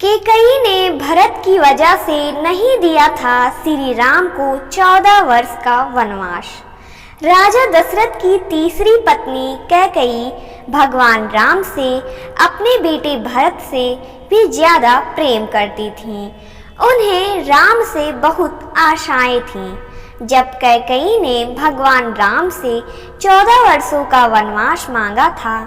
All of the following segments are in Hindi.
कैकेयी ने भरत की वजह से नहीं दिया था श्री राम को 14 वर्ष का वनवास। राजा दशरथ की तीसरी पत्नी कैकेयी भगवान राम से अपने बेटे भरत से भी ज्यादा प्रेम करती थीं। उन्हें राम से बहुत आशाएं थीं। जब कैकेयी ने भगवान राम से 14 वर्षों का वनवास मांगा था,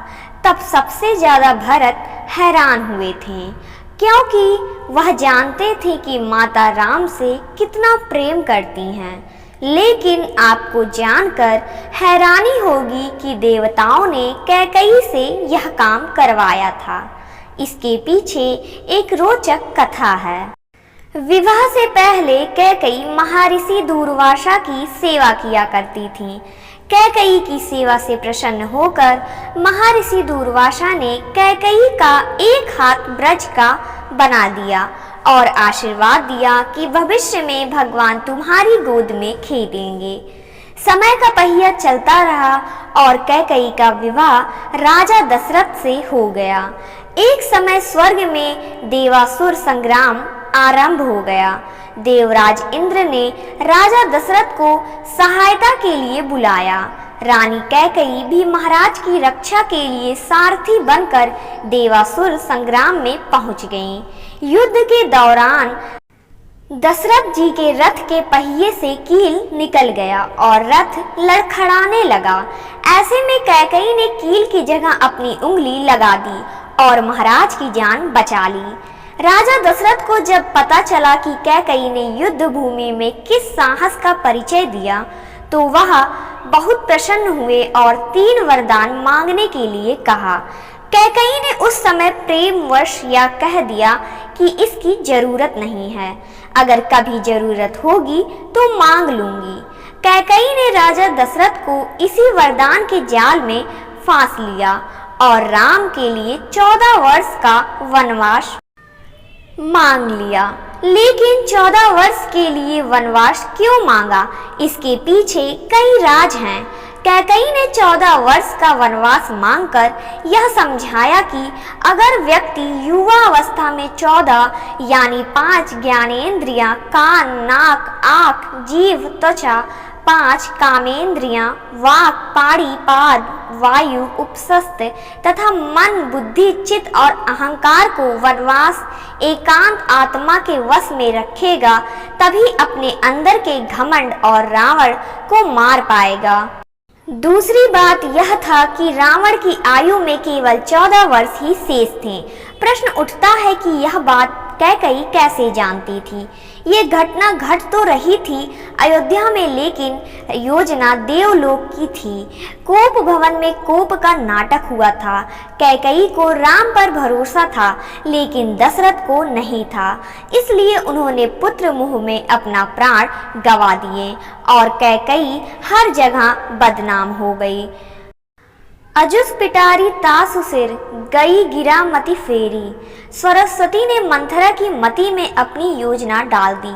तब सबसे ज्यादा भरत हैरान हुए थे, क्योंकि वह जानते थे कि माता राम से कितना प्रेम करती हैं। लेकिन आपको जानकर हैरानी होगी कि देवताओं ने कैकेयी से यह काम करवाया था। इसके पीछे एक रोचक कथा है। विवाह से पहले कैकेयी महर्षि दूर्वासा की सेवा किया करती थी। कैकेयी की सेवा से प्रसन्न होकर महर्षि दूर्वासा ने कैकेयी का एक हाथ ब्रज का बना दिया और आशीर्वाद दिया कि भविष्य में भगवान तुम्हारी गोद में खेलेंगे। समय का पहिया चलता रहा और कैकेयी का विवाह राजा दशरथ से हो गया। एक समय स्वर्ग में देवासुर संग्राम आरंभ हो गया। देवराज इंद्र ने राजा दशरथ को सहायता के लिए बुलाया। रानी कैकेयी भी महाराज की रक्षा के लिए सारथी बनकर देवासुर संग्राम में पहुंच गईं। युद्ध के दौरान दशरथ जी के रथ के पहिए से कील निकल गया और रथ लड़खड़ाने लगा। ऐसे में कैकेयी ने कील की जगह अपनी उंगली लगा दी और महाराज की जान बचा ली। राजा दशरथ को जब पता चला कि कैकेयी ने युद्ध भूमि में किस साहस का परिचय दिया, तो वह बहुत प्रसन्न हुए और 3 वरदान मांगने के लिए कहा। कैकेयी ने उस समय प्रेमवश यह कह दिया कि इसकी जरूरत नहीं है, अगर कभी जरूरत होगी तो मांग लूंगी। कैकेयी ने राजा दशरथ को इसी वरदान के जाल में फांस लिया और राम के लिए 14 वर्ष का वनवास मांग लिया। लेकिन 14 वर्ष के लिए वनवास क्यों मांगा, इसके पीछे कई राज हैं। कैकेयी ने 14 वर्ष का वनवास मांगकर यह समझाया कि अगर व्यक्ति युवा अवस्था में 14 यानी 5 ज्ञानेंद्रियां कान, नाक, आँख, जीभ, त्वचा, 5 कामेंद्रियां वाक, पाड़ी, पाद, वायु, उपस्थ तथा मन, बुद्धि, चित्त और अहंकार को वनवास एकांत आत्मा के वश में रखेगा, तभी अपने अंदर के घमंड और रावण को मार पाएगा। दूसरी बात यह था कि रावण की आयु में केवल 14 वर्ष ही शेष थे। प्रश्न उठता है कि यह बात कैकेयी कैसे जानती थी। ये घटना घट तो रही थी अयोध्या में, लेकिन योजना देवलोक की थी। कोप भवन में कोप का नाटक हुआ था। कैकेयी को राम पर भरोसा था, लेकिन दशरथ को नहीं था। इसलिए उन्होंने पुत्र मोह में अपना प्राण गंवा दिए और कैकेयी हर जगह बदनाम हो गई। अजुस पिटारी तासु सिर गई गिरा मति फेरी। सरस्वती ने मंथरा की मति में अपनी योजना डाल दी।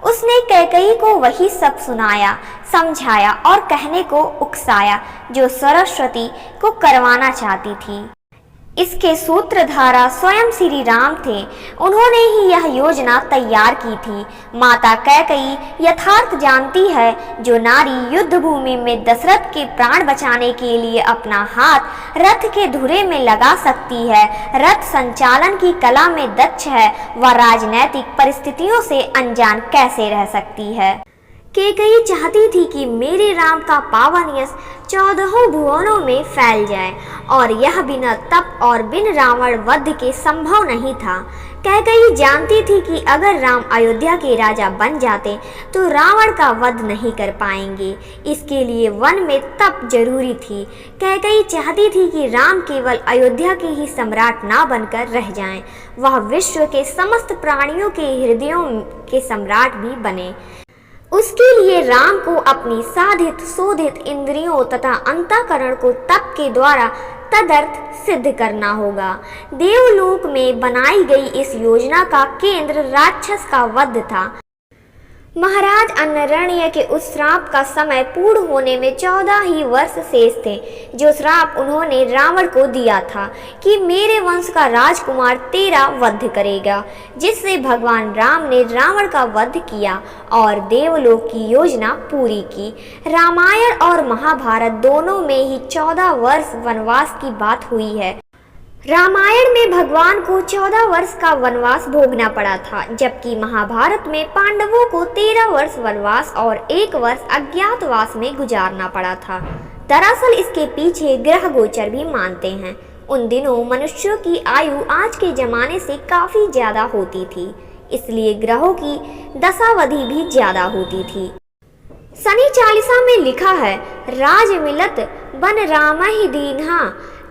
उसने कैकेयी को वही सब सुनाया, समझाया और कहने को उकसाया जो सरस्वती को करवाना चाहती थी। इसके सूत्रधारा स्वयं श्री राम थे। उन्होंने ही यह योजना तैयार की थी। माता कैकेयी यथार्थ जानती है, जो नारी युद्ध भूमि में दशरथ के प्राण बचाने के लिए अपना हाथ रथ के धुरे में लगा सकती है, रथ संचालन की कला में दक्ष है, वह राजनैतिक परिस्थितियों से अनजान कैसे रह सकती है। कैकेयी चाहती थी कि मेरे राम का पावन यश 14 भुवनों में फैल जाए, और यह बिना तप और बिन रावण वध के संभव नहीं था। कैकेयी जानती थी कि अगर राम अयोध्या के राजा बन जाते तो रावण का वध नहीं कर पाएंगे। इसके लिए वन में तप जरूरी थी। कैकेयी चाहती थी कि राम केवल अयोध्या के ही सम्राट ना बनकर रह जाएं, वह विश्व के समस्त प्राणियों के हृदयों के सम्राट भी बने। उसके लिए राम को अपनी साधित शोधित इंद्रियों तथा अंतःकरण को तप के द्वारा तदर्थ सिद्ध करना होगा। देवलोक में बनाई गई इस योजना का केंद्र राक्षस का वध था। महाराज अन्नरण्य के उस श्राप का समय पूर्ण होने में 14 ही वर्ष शेष थे, जो श्राप उन्होंने रावण को दिया था कि मेरे वंश का राजकुमार तेरा वध करेगा, जिससे भगवान राम ने रावण का वध किया और देवलोक की योजना पूरी की। रामायण और महाभारत दोनों में ही 14 वर्ष वनवास की बात हुई है। रामायण में भगवान को 14 वर्ष का वनवास भोगना पड़ा था, जबकि महाभारत में पांडवों को 13 वर्ष वनवास और 1 वर्ष अज्ञातवास में गुजारना पड़ा था। दरअसल इसके पीछे ग्रह गोचर भी मानते हैं। उन दिनों मनुष्यों की आयु आज के जमाने से काफी ज्यादा होती थी, इसलिए ग्रहों की दशावधि भी ज्यादा होती थी। शनि चालीसा में लिखा है, राज मिलत बन रामहि दीन्हा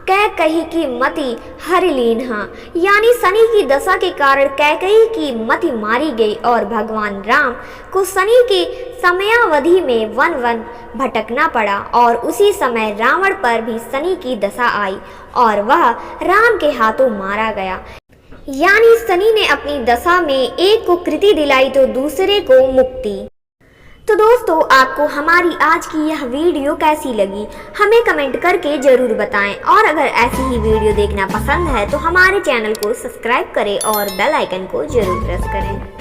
कैकई की मति हर लीन्हा, यानी शनि की दशा के कारण कैकई की मति मारी गई और भगवान राम को शनि के समयावधि में वन वन भटकना पड़ा और उसी समय रावण पर भी शनि की दशा आई और वह राम के हाथों मारा गया। यानी शनि ने अपनी दशा में एक को कृति दिलाई तो दूसरे को मुक्ति। तो दोस्तों, आपको हमारी आज की यह वीडियो कैसी लगी हमें कमेंट करके ज़रूर बताएं, और अगर ऐसी ही वीडियो देखना पसंद है तो हमारे चैनल को सब्सक्राइब करें और बेल आइकन को ज़रूर प्रेस करें।